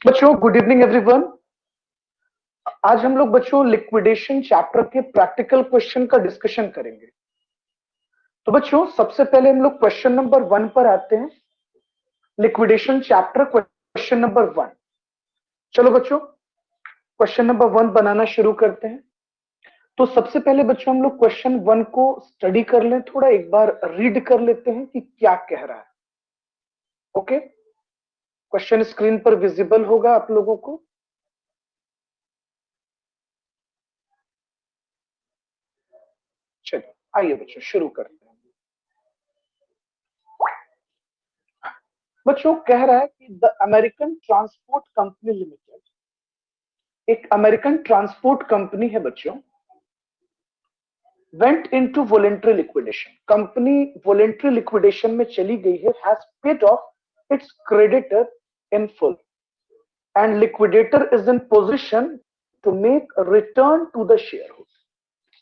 बच्चों good evening everyone. आज हम लोग बच्चों लिक्विडेशन चैप्टर के प्रैक्टिकल क्वेश्चन का डिस्कशन करेंगे। तो बच्चों सबसे पहले हम लोग क्वेश्चन नंबर 1 पर आते हैं। Liquidation chapter question number 1। चलो बच्चों क्वेश्चन नंबर 1 बनाना शुरू करते हैं। तो सबसे पहले बच्चों हम लोग क्वेश्चन 1 को स्टडी कर लें, थोड़ा एक बार रीड कर लेते हैं कि क्या कह रहा है। ओके, क्वेश्चन स्क्रीन पर विजिबल होगा आप लोगों को। चलिए आइए बच्चों शुरू करते हैं। बच्चों कह रहा है कि the American transport company limited, एक अमेरिकन ट्रांसपोर्ट कंपनी है बच्चों, went into voluntary liquidation. Company voluntary liquidation में चली गई है। Has paid off its creditor in full and liquidator is in position to make return to the share holder.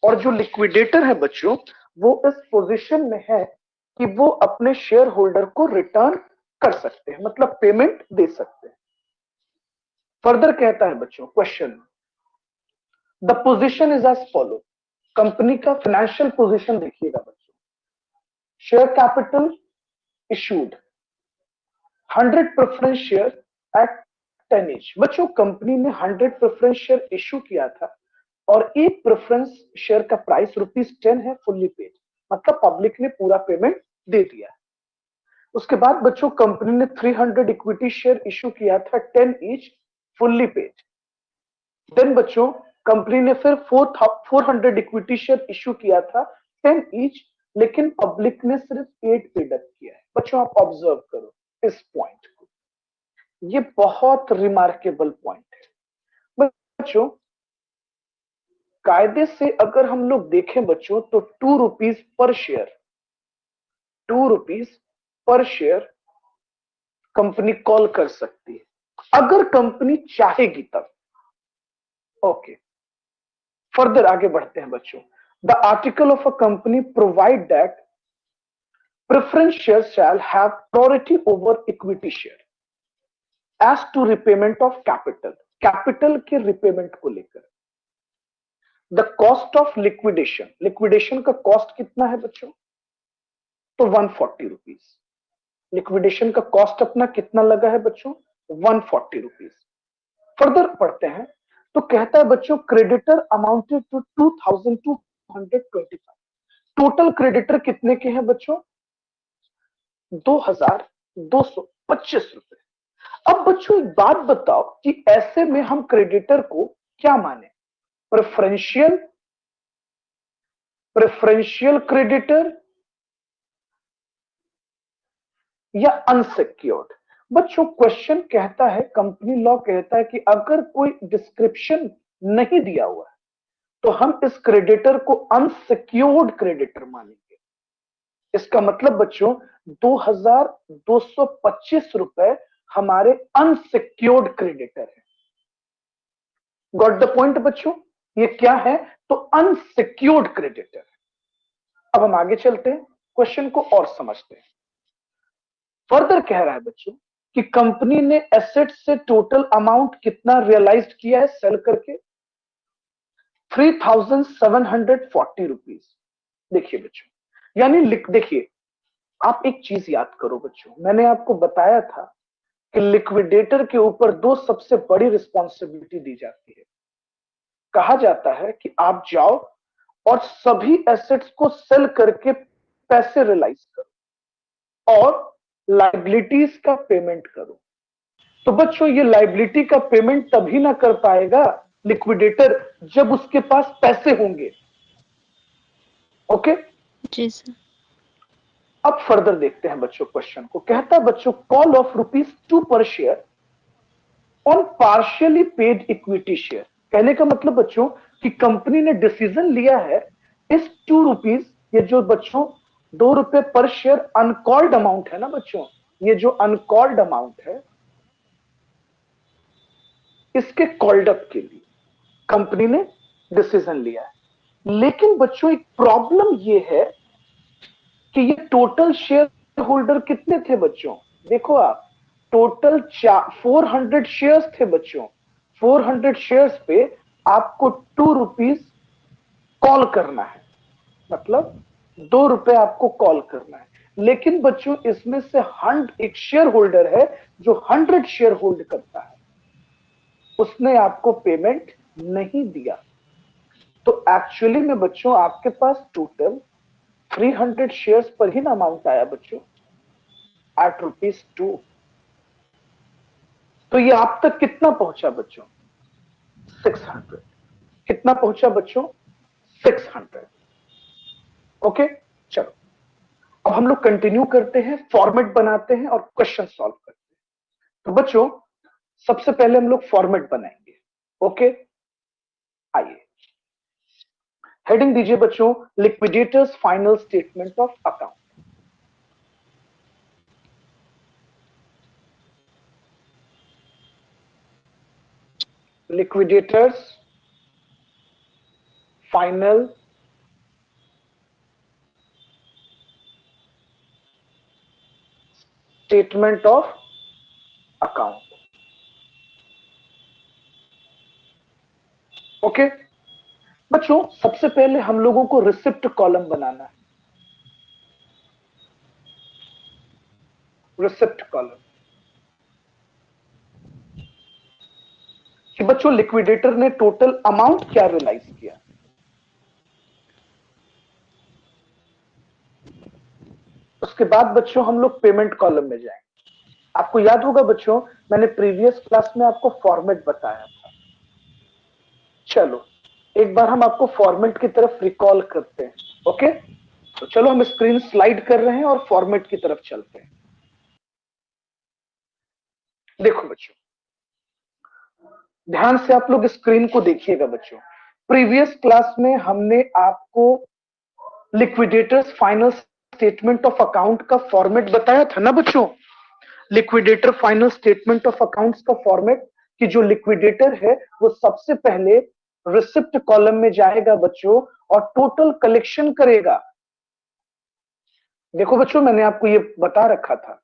और जो liquidator है बच्चों वो इस पोजीशन में है कि वो अपने शेयर होल्डर को रिटर्न कर सकते हैं, मतलब पेमेंट दे सकते हैं। फर्दर कहता है बच्चों question, the position is as follow. Company का फाइनेंशियल पोजीशन देखिएगा बच्चों। Share capital issued 100 preference share at 10 each. बच्चों कंपनी ने 100 प्रेफरेंस शेयर इशू किया था और एक प्रेफरेंस शेयर का प्राइस ₹10 है, फुल्ली पेड, मतलब पब्लिक ने पूरा पेमेंट दे दिया। उसके बाद बच्चों कंपनी ने 300 इक्विटी शेयर इशू किया था 10 ईच, फुल्ली पेड। देन बच्चों कंपनी ने फिर 400 इक्विटी शेयर इशू किया था 10 ईच, लेकिन पब्लिक ने सिर्फ 8 पेड अप किया है। बच्चों आप ऑब्जर्व करो इस पॉइंट को, ये बहुत रिमार्केबल पॉइंट है। बच्चों कायदे से अगर हम लोग देखें बच्चों तो ₹2 पर शेयर, ₹2 पर शेयर कंपनी कॉल कर सकती है अगर कंपनी चाहेगी तब। ओके, फर्दर आगे बढ़ते हैं बच्चों। The article of a company provide that preference share shall have priority over equity share as to repayment of capital. Capital के रिपेमेंट को लेकर the cost of liquidation, liquidation का कॉस्ट कितना है बच्चों, तो ₹140। लिक्विडेशन का कॉस्ट अपना कितना लगा है बच्चों, ₹140। फर्दर पढ़ते हैं तो कहता है बच्चों creditor amounted to 2225। Total creditor कितने के हैं बच्चों, ₹2225। अब बच्चों एक बात बताओ कि ऐसे में हम क्रेडिटर को क्या माने, प्रेफरेंशियल प्रेफरेंशियल क्रेडिटर या अनसिक्योर्ड। बच्चों क्वेश्चन कहता है, कंपनी लॉ कहता है कि अगर कोई डिस्क्रिप्शन नहीं दिया हुआ है तो हम इस क्रेडिटर को अनसिक्योर्ड क्रेडिटर मानेंगे। इसका मतलब बच्चों ₹2225 हमारे अनसिक्योर्ड क्रेडिटर है। गॉट द पॉइंट बच्चों, ये क्या है, तो अनसिक्योर्ड क्रेडिटर। अब हम आगे चलते हैं, क्वेश्चन को और समझते हैं। फर्दर कह रहा है बच्चों कि कंपनी ने एसेट से टोटल अमाउंट कितना रियलाइज किया है सेल करके, ₹3740। देखिए बच्चों, यानी देखिए आप एक चीज याद करो बच्चों, मैंने आपको बताया था कि लिक्विडेटर के ऊपर दो सबसे बड़ी रिस्पॉन्सिबिलिटी दी जाती है। कहा जाता है कि आप जाओ और सभी एसेट्स को सेल करके पैसे रियलाइज करो और लाइबिलिटीज का पेमेंट करो। तो बच्चों ये लाइबिलिटी का पेमेंट तभी ना कर पाएगा लिक्विडेटर जब उसके पास पैसे होंगे। ओके जी सर। अब फर्दर देखते हैं बच्चों क्वेश्चन को। कहता है बच्चों कॉल ऑफ ₹2 पर share on partially paid equity share. कहने का मतलब बच्चों कि कंपनी ने डिसीजन लिया है इस ₹2, ये जो बच्चों ₹2 पर शेयर अनकॉल्ड अमाउंट है ना बच्चों, ये जो अनकॉल्ड अमाउंट है इसके कॉल्ड अप के लिए कंपनी ने डिसीजन लिया है। लेकिन बच्चों एक प्रॉब्लम ये है कि ये टोटल शेयर होल्डर कितने थे बच्चों, देखो आप टोटल 400 शेयर्स थे बच्चों। 400 शेयर्स पे आपको 2 रुपीज कॉल करना है, मतलब 2 रुपए आपको कॉल करना है। लेकिन बच्चों इसमें से एक शेयर होल्डर है जो 100 शेयर होल्ड करता है, उसने आपको पेमेंट नहीं दिया। तो एक्चुअली में बच्चों आपके पास टोटल 300 शेयर्स पर ही ना अमाउंट आया बच्चों, एट ₹2। तो ये आप तक कितना पहुंचा बच्चों? 600। कितना पहुंचा बच्चों? 600। ओके, चलो अब हम लोग कंटिन्यू करते हैं, फॉर्मेट बनाते हैं और क्वेश्चन सॉल्व करते हैं। तो बच्चों सबसे पहले हम लोग फॉर्मेट बनाएंगे। ओके, आइए हेडिंग दीजिए बच्चों, liquidators final statement of account. Liquidators final statement of account. Okay बच्चों, सबसे पहले हम लोगों को रिसिप्ट कॉलम बनाना है। रिसिप्ट कॉलम कि बच्चों लिक्विडेटर ने टोटल अमाउंट क्या रियलाइज किया। उसके बाद बच्चों हम लोग पेमेंट कॉलम में जाएंगे। आपको याद होगा बच्चों, मैंने प्रीवियस क्लास में आपको फॉर्मेट बताया था। चलो एक बार हम आपको फॉर्मेट की तरफ रिकॉल करते हैं। ओके, तो चलो हम स्क्रीन स्लाइड कर रहे हैं और फॉर्मेट की तरफ चलते हैं। देखो बच्चों, ध्यान से आप लोग स्क्रीन को देखिएगा बच्चों। प्रीवियस क्लास में हमने आपको liquidators final statement of account का फॉर्मेट बताया था ना बच्चों। Liquidator final statement of accounts का फॉर्मेट कि जो लिक्विडेटर है वो सबसे पहले रिसिप्ट कॉलम में जाएगा बच्चों और टोटल कलेक्शन करेगा। देखो बच्चों, मैंने आपको ये बता रखा था,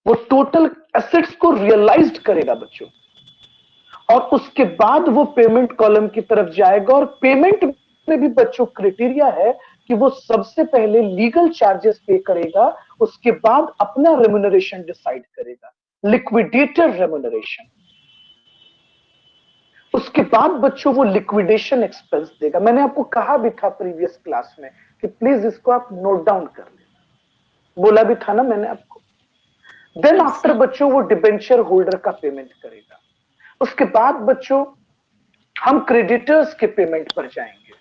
वो टोटल एसेट्स को रियलाइज्ड करेगा बच्चों, और उसके बाद वो पेमेंट कॉलम की तरफ जाएगा। और पेमेंट में भी बच्चों क्राइटेरिया है कि वो सबसे पहले लीगल चार्जेस पे करेगा, उसके बाद अपना रेम्युनरेशन डिसाइड करेगा, लिक्विडेटर रेम्युनरेशन। उसके बाद बच्चों वो लिक्विडेशन एक्सपेंस देगा। मैंने आपको कहा भी था प्रीवियस क्लास में कि प्लीज इसको आप नोट डाउन कर लेना, बोला भी था ना मैंने आपको। देन आफ्टर बच्चों वो डिबेंचर होल्डर का पेमेंट करेगा। उसके बाद बच्चों हम क्रेडिटर्स के पेमेंट पर जाएंगे।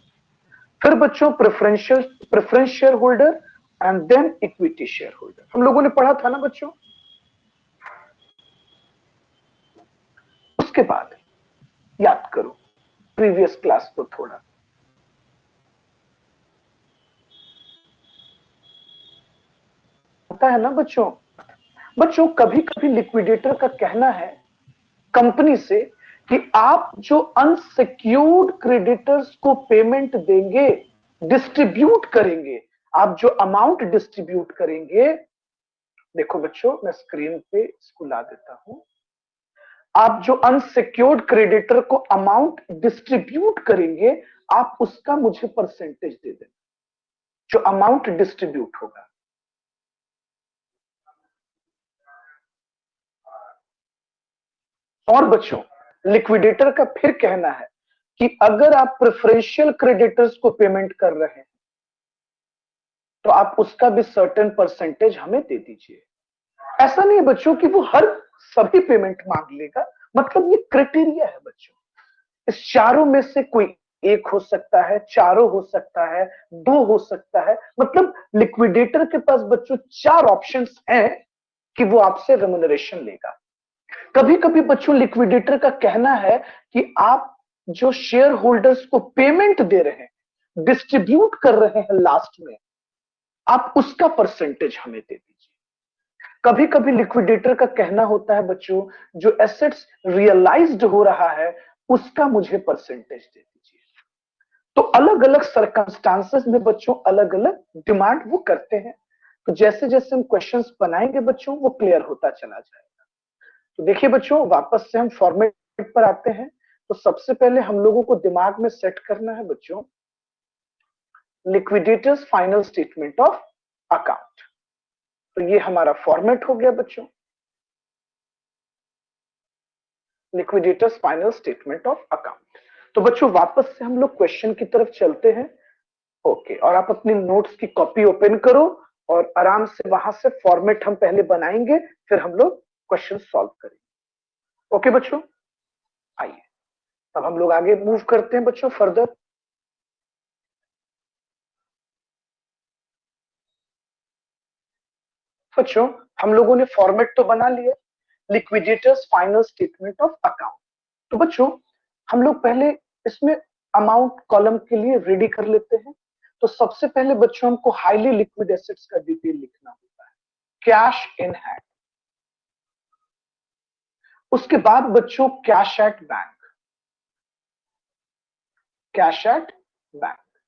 फिर बच्चों preference share holder and then equity share holder. हम लोगों ने पढ़ा था ना बच्चों। उसके बाद याद करो प्रीवियस क्लास को थोड़ा। होता है ना बच्चों। बच्चों कभी कभी लिक्विडेटर का कहना है कंपनी से कि आप जो अनसिक्योर्ड क्रेडिटर्स को पेमेंट देंगे, डिस्ट्रीब्यूट करेंगे, आप जो अमाउंट डिस्ट्रीब्यूट करेंगे, देखो बच्चों मैं स्क्रीन पे इसको ला देता हूं। आप जो अनसिक्योर्ड क्रेडिटर को अमाउंट डिस्ट्रीब्यूट करेंगे, आप उसका मुझे परसेंटेज दे देना, जो अमाउंट डिस्ट्रीब्यूट होगा। और बच्चों लिक्विडेटर का फिर कहना है कि अगर आप प्रेफरेंशियल क्रेडिटर्स को पेमेंट कर रहे हैं तो आप उसका भी सर्टेन परसेंटेज हमें दे दीजिए। ऐसा नहीं है बच्चों कि वो हर सभी पेमेंट मांग लेगा, मतलब ये क्राइटेरिया है बच्चों। इस चारों में से कोई एक हो सकता है, चारों हो सकता है, दो हो सकता है, मतलब लिक्विडेटर के पास बच्चों 4 ऑप्शंस हैं कि वो आपसे रेम्युनरेशन लेगा। कभी कभी बच्चों लिक्विडेटर का कहना है कि आप जो शेयर होल्डर्स को पेमेंट दे रहे हैं, डिस्ट्रीब्यूट कर रहे हैं लास्ट में, आप उसका परसेंटेज हमें दे दीजिए। कभी कभी लिक्विडेटर का कहना होता है बच्चों, जो एसेट्स रियलाइज्ड हो रहा है उसका मुझे परसेंटेज दे दीजिए। तो अलग अलग सर्कमस्टांसेस में बच्चों अलग अलग डिमांड वो करते हैं। तो जैसे जैसे हम क्वेश्चंस बनाएंगे बच्चों वो क्लियर होता चला जाएगा। तो देखिए बच्चों, वापस से हम फॉर्मेट पर आते हैं। तो सबसे पहले हम लोगों को दिमाग में सेट करना है बच्चों liquidators final statement of account. तो ये हमारा फॉर्मेट हो गया बच्चों, liquidators final statement of account. तो बच्चों वापस से हम लोग क्वेश्चन की तरफ चलते हैं। ओके, और आप अपनी नोट्स की कॉपी ओपन करो और आराम से वहां से फॉर्मेट हम पहले बनाएंगे, फिर हम लोग क्वेश्चन सॉल्व करेंगे। ओके बच्चों, आइए अब हम लोग आगे मूव करते हैं बच्चों फर्दर। बच्चों हम लोगों ने फॉर्मेट तो बना लिया, liquidators final statement of account. तो बच्चों हम लोग पहले इसमें अमाउंट कॉलम के लिए रेडी कर लेते हैं। तो सबसे पहले बच्चों हमको हाईली लिक्विड एसेट्स का डिटेल लिखना होता है, कैश इन हैंड। उसके बाद बच्चों cash at bank, cash at bank.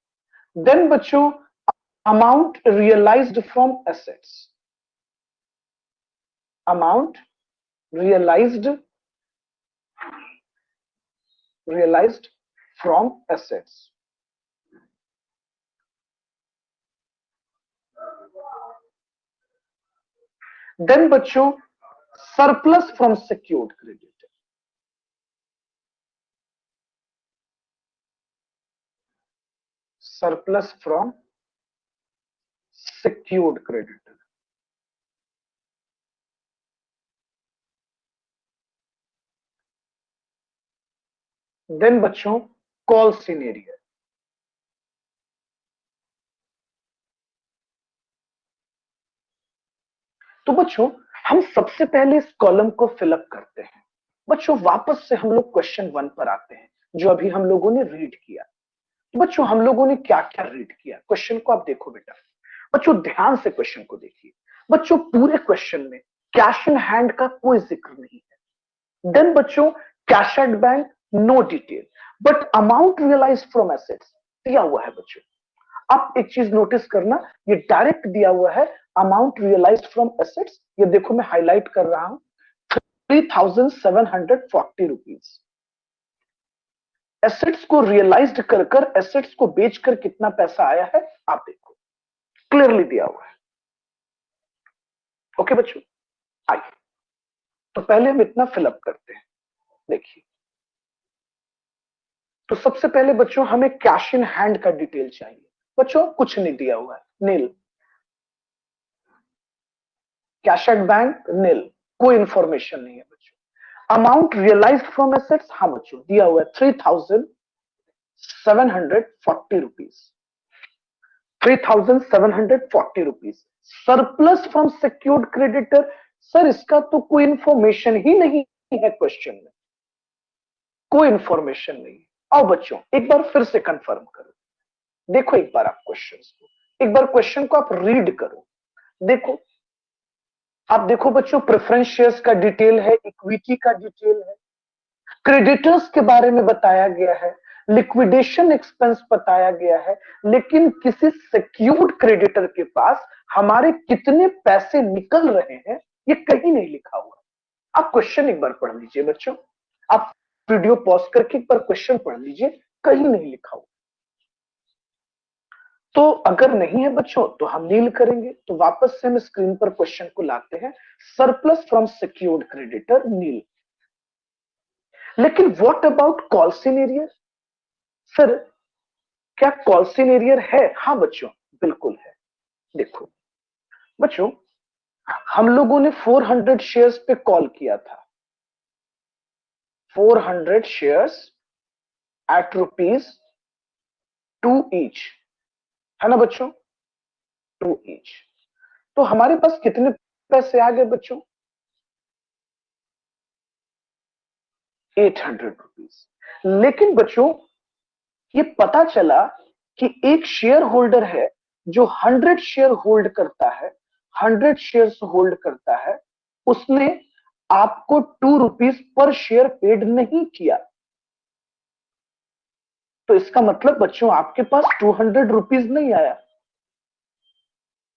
Then बच्चों amount realised from assets, amount realised from assets. Then बच्चों surplus from secured creditor, surplus from secured creditor. Then बच्चों कॉल सिनेरियो। तो बच्चों हम सबसे पहले इस कॉलम को फिलअप करते हैं। बच्चों वापस से हम लोग क्वेश्चन 1 पर आते हैं जो अभी हम लोगों ने रीड किया। तो बच्चों हम लोगों ने क्या क्या रीड किया, क्वेश्चन को आप देखो बेटा। बच्चों ध्यान से क्वेश्चन को देखिए। बच्चों पूरे क्वेश्चन में कैश इन हैंड का कोई जिक्र नहीं है। देन बच्चों cash at bank no detail, but amount realise from assets दिया हुआ है बच्चों। आप एक चीज नोटिस करना, ये डायरेक्ट दिया हुआ है अमाउंट रियलाइज्ड फ्रॉम एसेट्स। ये देखो मैं हाईलाइट कर रहा हूं, 3740 रुपीज। एसेट्स को रियलाइज्ड कर कर एसेट्स को बेचकर कितना पैसा आया है आप देखो, क्लियरली दिया हुआ है। ओके बच्चों, आइए तो पहले हम इतना फिलअप करते हैं। देखिए तो सबसे पहले बच्चों हमें कैश इन हैंड का डिटेल चाहिए। बच्चों कुछ नहीं दिया हुआ है, नील। कैश एट बैंक नील, कोई इंफॉर्मेशन नहीं है बच्चों। अमाउंट रियलाइज्ड फ्रॉम एसेट्स, हाँ बच्चों दिया हुआ है 3740 rupees, 3740 rupees. Surplus from secured creditor, sir इसका तो कोई इंफॉर्मेशन ही नहीं है क्वेश्चन में, कोई इंफॉर्मेशन नहीं। आओ बच्चों एक बार फिर से कंफर्म करो, देखो एक बार आप क्वेश्चन को, एक बार क्वेश्चन को आप रीड करो। देखो आप देखो बच्चों, प्रेफरेंस शेयर्स का डिटेल है, इक्विटी का डिटेल है, क्रेडिटर्स के बारे में बताया गया है, लिक्विडेशन एक्सपेंस बताया गया है, लेकिन किसी सिक्योर्ड क्रेडिटर के पास हमारे कितने पैसे निकल रहे हैं ये कहीं नहीं लिखा हुआ। आप क्वेश्चन एक बार पढ़ लीजिए बच्चों, आप वीडियो पॉज करके एक बार क्वेश्चन पढ़ लीजिए, कहीं नहीं लिखा हुआ। तो अगर नहीं है बच्चों तो हम नील करेंगे। तो वापस से हम स्क्रीन पर क्वेश्चन को लाते हैं, सरप्लस फ्रॉम सिक्योर्ड क्रेडिटर नील। लेकिन व्हाट अबाउट कॉल सिनेरियर, सर क्या कॉल सिनेरियर है? हाँ बच्चों बिल्कुल है। देखो बच्चों हम लोगों ने 400 शेयर्स पे कॉल किया था, 400 शेयर्स एट ₹2 ईच, है ना बच्चों, 2 ईच। तो हमारे पास कितने पैसे आ गए बच्चों? 800 रुपीज। लेकिन बच्चों ये पता चला कि एक शेयर होल्डर है जो 100 शेयर होल्ड करता है, 100 शेयर होल्ड करता है, उसने आपको ₹2 पर शेयर पेड नहीं किया। तो इसका मतलब बच्चों आपके पास ₹200 नहीं आया,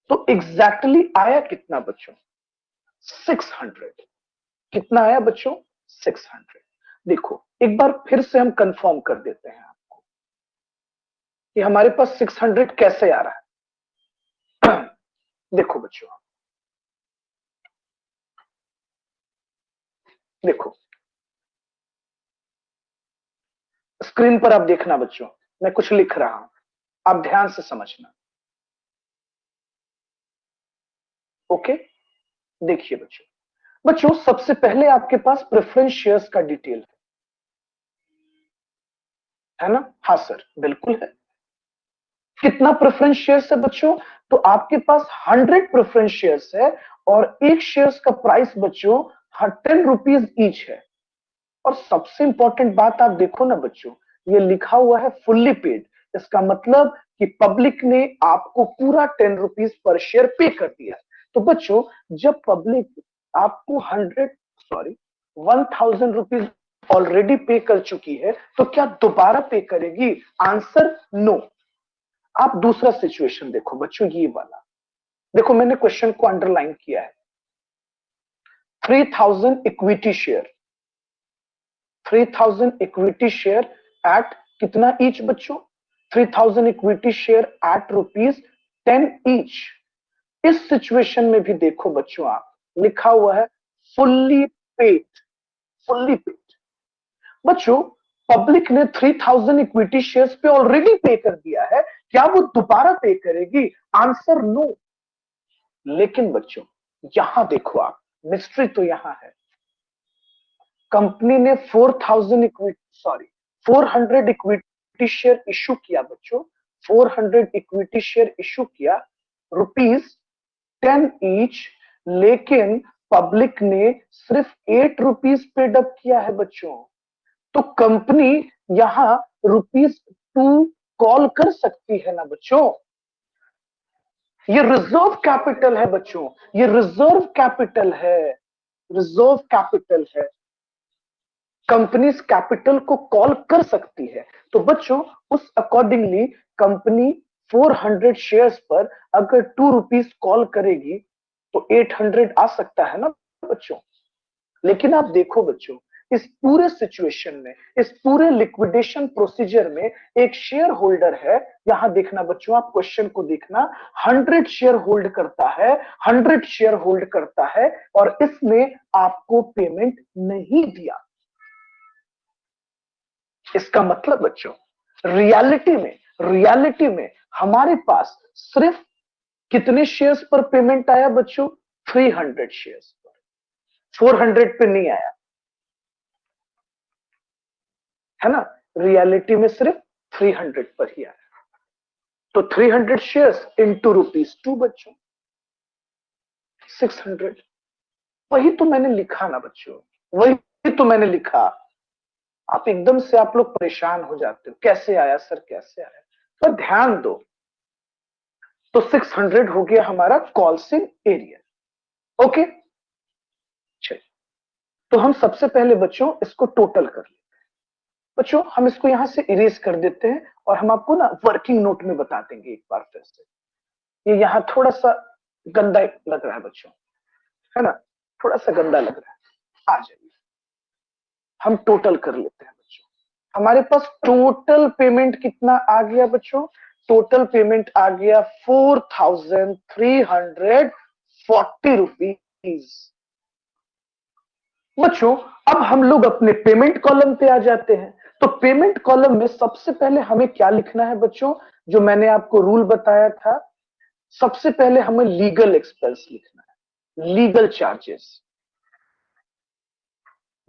तो एग्जैक्टली आया कितना बच्चों? 600। कितना आया बच्चों? 600। देखो एक बार फिर से हम कंफर्म कर देते हैं आपको कि हमारे पास 600 कैसे आ रहा है। देखो बच्चों, देखो स्क्रीन पर आप देखना बच्चों, मैं कुछ लिख रहा हूं, आप ध्यान से समझना। ओके, देखिए बच्चों, बच्चों सबसे पहले आपके पास प्रेफरेंस शेयर्स का डिटेल है ना? हाँ सर, बिल्कुल है। कितना प्रेफरेंस शेयर्स है बच्चों? तो आपके पास 100 प्रेफरेंस शेयर्स है और एक शेयर्स का प्राइस बच्चों 10 रुपीज ईच है। और सबसे इंपॉर्टेंट बात आप देखो ना बच्चों, ये लिखा हुआ है फुल्ली पेड। इसका मतलब कि पब्लिक ने आपको पूरा 10 रुपीज पर शेयर पे कर दिया। तो बच्चों जब पब्लिक आपको 1000 रुपीज ऑलरेडी पे कर चुकी है तो क्या दोबारा पे करेगी? Answer no. आप दूसरा सिचुएशन देखो बच्चों, ये वाला देखो, मैंने क्वेश्चन को अंडरलाइन किया है। 3000 equity share, 3000 equity share eight कितना ईच बच्चों? 3000 equity share eight rupees 10 each. इस सिचुएशन में भी देखो बच्चों, आप लिखा हुआ है फुल्ली पेड, फुल्ली पेड। बच्चों पब्लिक ने 3000 इक्विटी शेयर्स पे ऑलरेडी पे कर दिया है, क्या वो दोबारा पे करेगी? Answer no. लेकिन बच्चों यहां देखो आप, मिस्ट्री तो यहां है। कंपनी ने 4000 equity, sorry 400 equity share issue किया बच्चों, 400 इक्विटी शेयर इशू किया, रुपीज 10 ईच। लेकिन पब्लिक ने सिर्फ 8 रुपीज पेड अप किया है बच्चों। तो कंपनी यहां रुपीज 2 कॉल कर सकती है ना बच्चों? ये रिजर्व कैपिटल है बच्चों, ये रिजर्व कैपिटल है, रिजर्व कैपिटल है। कंपनीज कैपिटल को कॉल कर सकती है। तो बच्चों उस अकॉर्डिंगली कंपनी 400 शेयर्स पर अगर 2 रुपीज कॉल करेगी तो 800 आ सकता है ना बच्चों? लेकिन आप देखो बच्चों, इस पूरे सिचुएशन में, इस पूरे लिक्विडेशन प्रोसीजर में एक शेयर होल्डर है। यहां देखना बच्चों, आप क्वेश्चन को देखना, 100 शेयर होल्ड करता है, 100 शेयर होल्ड करता है और इसने आपको पेमेंट नहीं दिया। इसका मतलब बच्चों रियलिटी में हमारे पास सिर्फ कितने शेयर्स पर पेमेंट आया बच्चों? 300 शेयर्स पर, 400 पे नहीं आया है ना? रियलिटी में सिर्फ 300 पर ही आया। तो 300 शेयर्स इंटू रुपीज 2 बच्चों 600। वही तो मैंने लिखा ना बच्चों, वही तो मैंने लिखा। आप एकदम से आप लोग परेशान हो जाते हो, कैसे आया सर, कैसे आया? पर ध्यान दो, तो 600 हो गया हमारा कॉल्सिंग एरिया। ओके, चलिए, तो हम सबसे पहले बच्चों इसको टोटल कर लेते हैं। बच्चों हम इसको यहां से इरेज कर देते हैं और हम आपको ना वर्किंग नोट में बता देंगे एक बार फिर से। ये यहाँ थोड़ा सा गंदा लग रहा है बच्चों, है ना? थोड़ा सा गंदा लग रहा है। आ जाइए, हम टोटल कर लेते हैं बच्चों। हमारे पास टोटल पेमेंट कितना आ गया बच्चों? टोटल पेमेंट आ गया 4340 रुपीज। बच्चों अब हम लोग अपने पेमेंट कॉलम पे आ जाते हैं। तो पेमेंट कॉलम में सबसे पहले हमें क्या लिखना है बच्चों? जो मैंने आपको रूल बताया था, सबसे पहले हमें लीगल एक्सपेंस लिखना है, लीगल चार्जेस,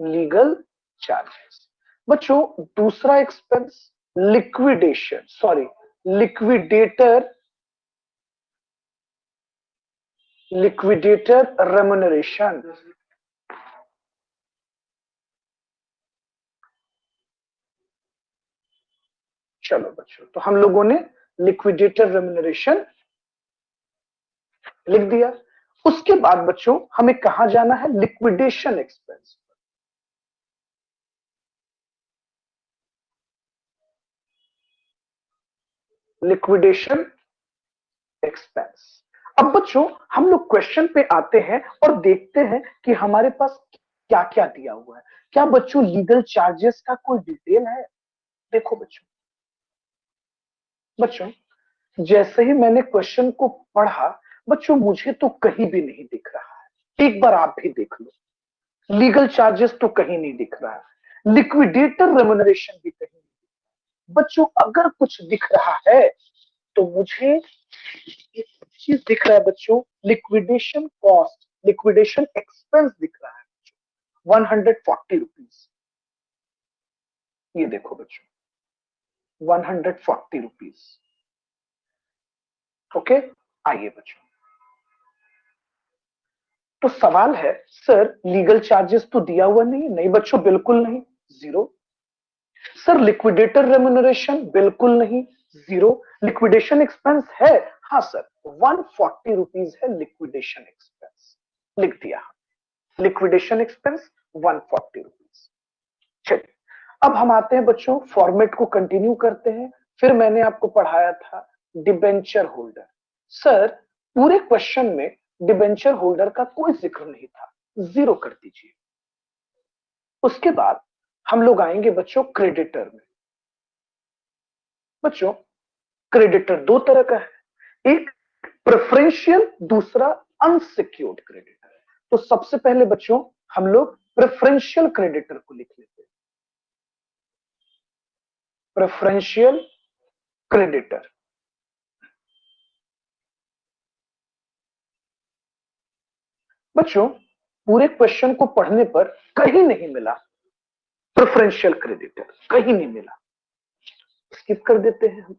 लीगल चार्जेस। बच्चों दूसरा expense liquidation, sorry liquidator, liquidator remuneration. चलो बच्चों, तो हम लोगों ने लिक्विडेटर रेम्युनरेशन लिख दिया। उसके बाद बच्चों हमें कहा जाना है? Liquidation expense, liquidation expense. अब बच्चों हम लोग क्वेश्चन पे आते हैं और देखते हैं कि हमारे पास क्या क्या दिया हुआ है। क्या बच्चों लीगल चार्जेस का कोई डिटेल है? देखो बच्चों, बच्चों जैसे ही मैंने क्वेश्चन को पढ़ा, बच्चों मुझे तो कहीं भी नहीं दिख रहा है। एक बार आप भी देख लो, लीगल चार्जेस तो कहीं नहीं दिख रहा है, लिक्विडेटर रेम्युनरेशन भी कहीं नहीं। बच्चों अगर कुछ दिख रहा है तो मुझे एक चीज दिख रहा है बच्चों, लिक्विडेशन कॉस्ट, लिक्विडेशन एक्सपेंस दिख रहा है 140 रुपीज। ये देखो बच्चों, 140 रुपीज। ओके, आइए बच्चों, तो सवाल है सर लीगल चार्जेस तो दिया हुआ नहीं। नहीं बच्चों, बिल्कुल नहीं, जीरो। सर लिक्विडेटर रेम्युनरेशन, बिल्कुल नहीं, जीरो। लिक्विडेशन एक्सपेंस है, हाँ सर 140 रुपीज है लिक्विडेशन एक्सपेंस, लिख दिया। Liquidation expense 140 rupees. चलिए, अब हम आते हैं बच्चों, फॉर्मेट को कंटिन्यू करते हैं। फिर मैंने आपको पढ़ाया था डिबेंचर होल्डर। सर पूरे क्वेश्चन में डिबेंचर होल्डर का कोई जिक्र नहीं था, जीरो कर दीजिए। उसके बाद हम लोग आएंगे बच्चों क्रेडिटर में। बच्चों क्रेडिटर दो तरह का है, एक प्रेफरेंशियल, दूसरा अनसिक्योर्ड क्रेडिटर। तो सबसे पहले बच्चों हम लोग प्रेफरेंशियल क्रेडिटर को लिख लेते हैं। प्रेफरेंशियल क्रेडिटर, बच्चों पूरे क्वेश्चन को पढ़ने पर कहीं नहीं मिला प्रेफरेंशियल क्रेडिटर, कहीं नहीं मिला, स्किप कर देते हैं हम।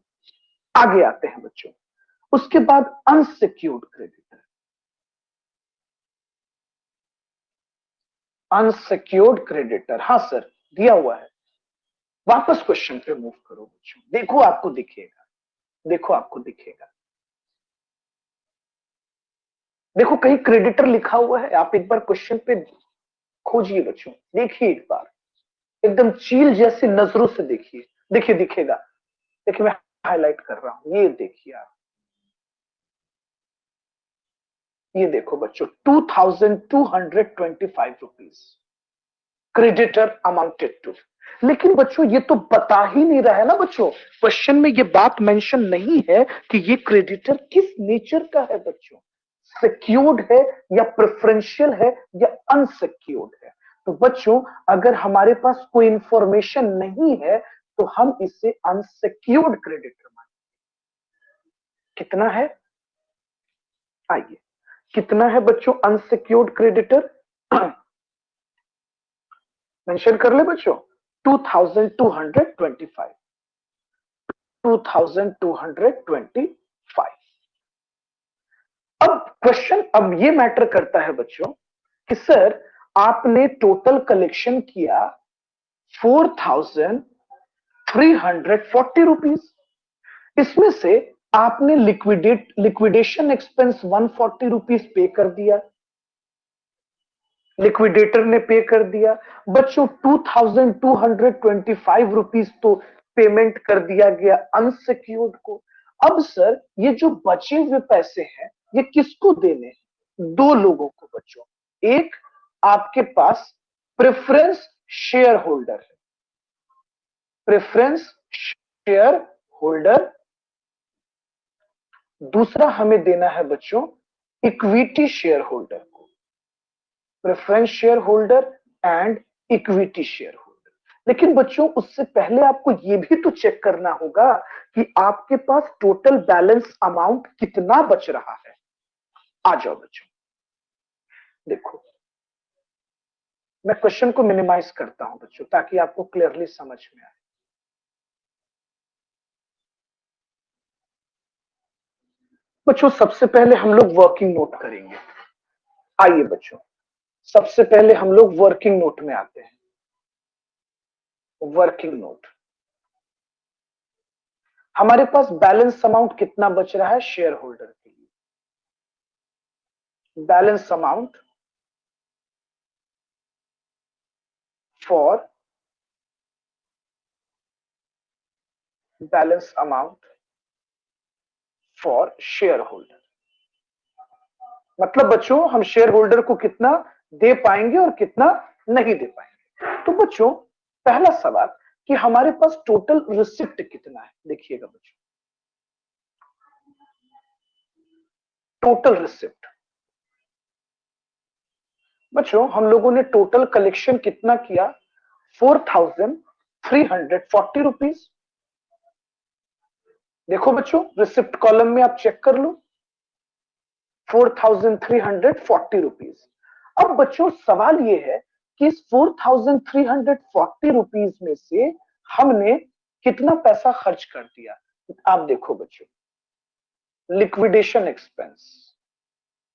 आगे आते हैं बच्चों, उसके बाद अनसिक्योर्ड क्रेडिटर। अनसिक्योर्ड क्रेडिटर, हाँ सर दिया हुआ है। वापस क्वेश्चन पे मूव करो बच्चों, देखो आपको दिखेगा, देखो आपको दिखेगा, देखो कहीं क्रेडिटर लिखा हुआ है। आप एक बार क्वेश्चन पे खोजिए बच्चों, देखिए एक बार, एकदम चील जैसी नजरों से देखिए, देखिए दिखेगा। देखिए मैं हाईलाइट कर रहा हूं, ये देखिए आप, ये देखो बच्चों 2225 रुपीज क्रेडिटर अमाउंटेड टू। लेकिन बच्चों ये तो बता ही नहीं रहा है ना बच्चों, क्वेश्चन में ये बात मेंशन नहीं है कि ये क्रेडिटर किस नेचर का है बच्चों, सिक्योर्ड है या प्रेफरेंशियल है या अनसिक्योर्ड है। तो बच्चों अगर हमारे पास कोई इंफॉर्मेशन नहीं है तो हम इसे अनसिक्योर्ड क्रेडिटर मानेंगे। कितना है, आइए, कितना है बच्चों अनसिक्योर्ड क्रेडिटर? मेंशन कर ले बच्चों, 2225, 2225। अब क्वेश्चन अब ये मैटर करता है बच्चों कि सर आपने टोटल कलेक्शन किया 4340 रुपीज, इसमें से आपने लिक्विडेशन एक्सपेंस 140 रुपीज पे कर दिया, लिक्विडेटर ने पे कर दिया। बच्चों 2225 रुपीज तो पेमेंट कर दिया गया अनसिक्योर्ड को। अब सर ये जो बचे हुए पैसे हैं ये किसको देने हैं? दो लोगों को बच्चों, एक आपके पास प्रेफरेंस शेयर होल्डर है, प्रेफरेंस शेयर होल्डर। दूसरा हमें देना है बच्चों इक्विटी शेयर होल्डर को, preference share holder and equity share holder. लेकिन बच्चों उससे पहले आपको यह भी तो चेक करना होगा कि आपके पास टोटल बैलेंस अमाउंट कितना बच रहा है। आ जाओ बच्चों, देखो मैं क्वेश्चन को मिनिमाइज करता हूं बच्चों ताकि आपको क्लियरली समझ में आए। बच्चों सबसे पहले हम लोग वर्किंग नोट करेंगे। आइए बच्चों, सबसे पहले हम लोग वर्किंग नोट में आते हैं। वर्किंग नोट, हमारे पास बैलेंस अमाउंट कितना बच रहा है शेयर होल्डर के लिए? Balance amount for, balance amount for share holder. मतलब बच्चों हम शेयर होल्डर को कितना दे पाएंगे और कितना नहीं दे पाएंगे। तो बच्चों पहला सवाल कि हमारे पास टोटल रिसिप्ट कितना है, देखिएगा बच्चों, टोटल रिसिप्ट। बच्चों हम लोगों ने टोटल कलेक्शन कितना किया, 4340 रुपीज। देखो बच्चों रिसिप्ट कॉलम में आप चेक कर लो, 4340 रुपीज। अब बच्चों सवाल ये है कि इस 4340 रुपीज में से हमने कितना पैसा खर्च कर दिया। आप देखो बच्चों, लिक्विडेशन एक्सपेंस,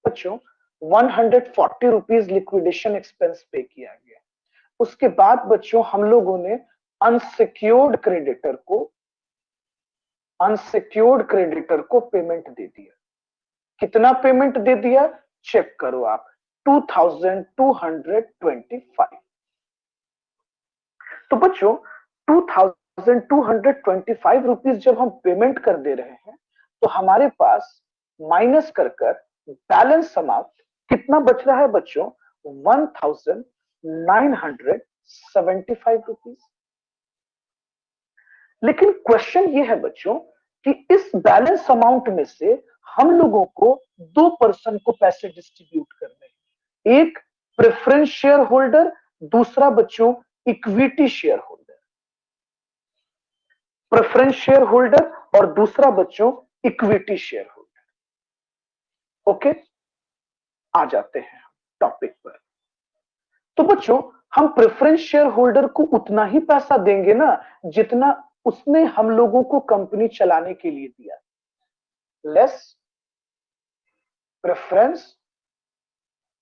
बच्चों 140 रुपीज लिक्विडेशन एक्सपेंस पे किया गया। उसके बाद बच्चों हम लोगों ने अनसिक्योर्ड क्रेडिटर को पेमेंट दे दिया। कितना पेमेंट दे दिया, चेक करो आप, 2225। तो बच्चों 2225 रुपीज जब हम पेमेंट कर दे रहे हैं तो हमारे पास माइनस कर बैलेंस अमाउंट कितना बच रहा है बच्चों, 1975 रुपीज। लेकिन क्वेश्चन ये है बच्चों कि इस बैलेंस अमाउंट में से हम लोगों को दो पर्सन को पैसे डिस्ट्रीब्यूट करने हैं, एक प्रेफरेंस शेयर होल्डर, दूसरा बच्चों equity share holder. Preference share holder और दूसरा बच्चों इक्विटी शेयर होल्डर। ओके, आ जाते हैं टॉपिक पर। तो बच्चों हम प्रेफरेंस शेयर होल्डर को उतना ही पैसा देंगे ना जितना उसने हम लोगों को कंपनी चलाने के लिए दिया, लेस प्रेफरेंस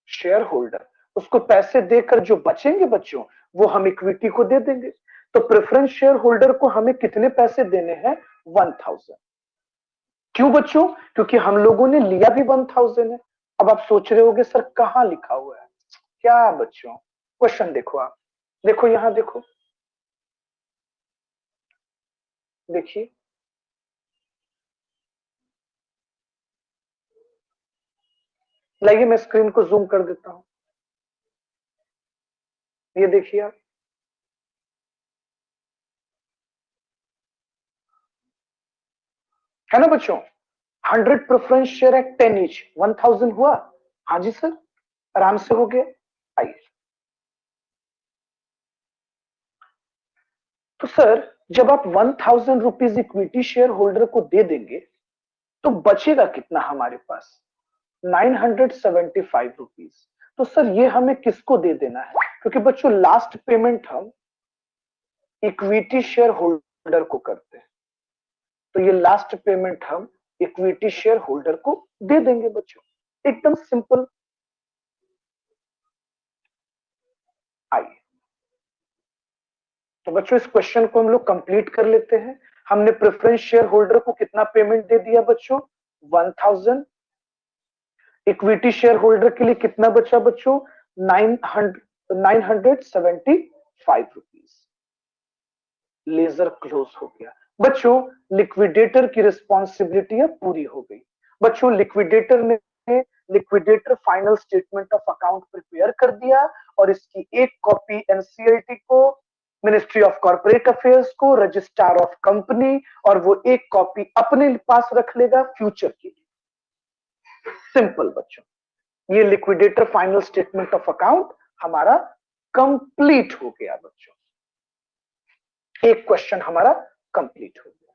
शेयर होल्डर। उसको पैसे देकर जो बचेंगे बच्चों वो हम इक्विटी को दे देंगे। तो प्रेफरेंस शेयर होल्डर को हमें कितने पैसे देने हैं, 1000। क्यों बच्चों, क्योंकि हम लोगों ने लिया भी 1000 है। अब आप सोच रहे होगे सर कहां लिखा हुआ है, क्या बच्चों, क्वेश्चन देखो आप, देखो यहां देखो, देखिए लाइए मैं स्क्रीन को जूम कर देता हूं, ये देखिए आप, है ना बच्चों, 100 प्रेफरेंस शेयर एट 10 ईच, 1000 हुआ। हाँ जी सर, आराम से हो गया। आइए, तो सर जब आप 1000 रुपीज इक्विटी शेयर होल्डर को दे देंगे तो बचेगा कितना हमारे पास, 975 रुपीज। तो सर ये हमें किसको दे देना है, क्योंकि बच्चों लास्ट पेमेंट हम इक्विटी शेयर होल्डर को करते हैं, तो ये लास्ट पेमेंट हम इक्विटी शेयर होल्डर को दे देंगे बच्चों, एकदम सिंपल। आइए, तो बच्चों इस क्वेश्चन को हम लोग कंप्लीट कर लेते हैं। हमने प्रेफरेंस शेयर होल्डर को कितना पेमेंट दे दिया बच्चों, 1000। इक्विटी शेयर होल्डर के लिए कितना बचा बच्चों, 975 रुपीज। लेजर क्लोज हो गया बच्चों, लिक्विडेटर की रिस्पॉन्सिबिलिटी पूरी हो गई। बच्चों लिक्विडेटर ने liquidator final statement of account prepare कर दिया और इसकी एक कॉपी एनसीएलटी को, मिनिस्ट्री ऑफ कॉर्पोरेट अफेयर्स को, रजिस्ट्रार ऑफ कंपनी, और वो एक कॉपी अपने पास रख लेगा फ्यूचर के लिए। सिंपल बच्चों, ये liquidator final statement of account हमारा कंप्लीट हो गया बच्चों, एक क्वेश्चन हमारा कंप्लीट हो गया।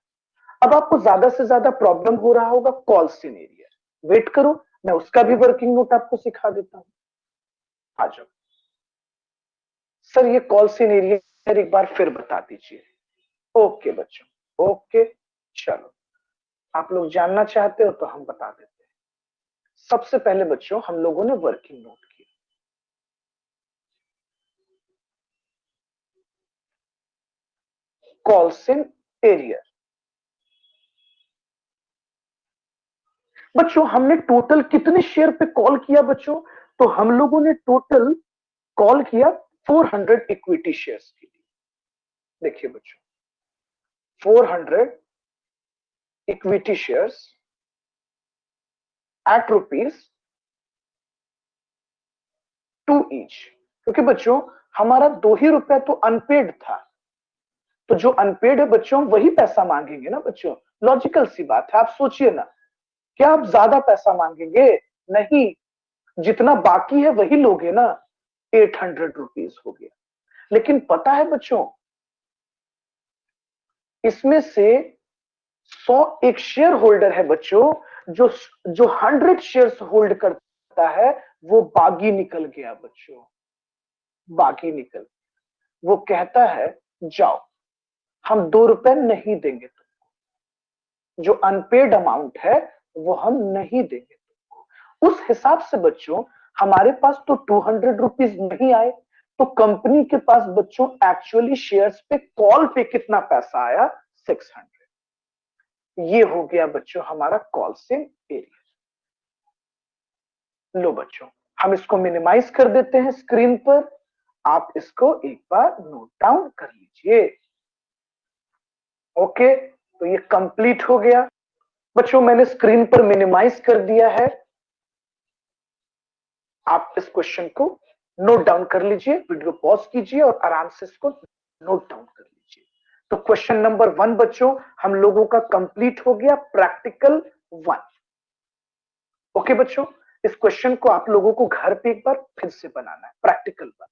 अब आपको ज्यादा से ज्यादा प्रॉब्लम हो रहा होगा कॉल सिनेरियर, वेट करो मैं उसका भी वर्किंग नोट आपको सिखा देता हूं। आ जाओ सर, ये कॉल सिनेरियर एक बार फिर बता दीजिए। ओके बच्चों, ओके, चलो आप लोग जानना चाहते हो तो हम बता देते हैं। सबसे पहले बच्चों हम लोगों ने वर्किंग नोट किया, कॉल सिनेरियर। बच्चों हमने टोटल कितने शेयर पे कॉल किया बच्चों, तो हम लोगों ने टोटल कॉल किया 400 इक्विटी शेयर्स के लिए। देखिए बच्चों, 400 equity shares at rupees each, क्योंकि बच्चों हमारा 2 ही रुपया तो अनपेड था, तो जो अनपेड है बच्चों वही पैसा मांगेंगे ना बच्चों, लॉजिकल सी बात है। आप सोचिए ना, क्या आप ज्यादा पैसा मांगेंगे? नहीं, जितना बाकी है वही लोगे ना। 800 रुपीज हो गया। लेकिन पता है बच्चों, इसमें से 100 एक शेयर होल्डर है बच्चों, जो जो 100 शेयर्स होल्ड करता है, वो बागी निकल गया बच्चों, बागी निकल। वो कहता है जाओ, हम 2 रुपए नहीं देंगे तुमको, जो अनपेड अमाउंट है वो हम नहीं देंगे तुमको। उस हिसाब से बच्चों हमारे पास तो 200 रुपीज नहीं आए, तो कंपनी के पास बच्चों एक्चुअली शेयर्स पे कॉल पे कितना पैसा आया? 600। ये हो गया बच्चों हमारा कॉल सेल एरिया। लो बच्चों, हम इसको मिनिमाइज कर देते हैं स्क्रीन पर, आप इसको एक बार नोट डाउन कर लीजिए। ओके, तो ये कंप्लीट हो गया बच्चों, मैंने स्क्रीन पर मिनिमाइज कर दिया है। आप इस क्वेश्चन को नोट डाउन कर लीजिए, वीडियो पॉज कीजिए और आराम से इसको नोट डाउन कर लीजिए। तो क्वेश्चन नंबर 1 बच्चों हम लोगों का कंप्लीट हो गया, प्रैक्टिकल 1। ओके बच्चों, इस क्वेश्चन को आप लोगों को घर पे एक बार फिर से बनाना है, प्रैक्टिकल 1।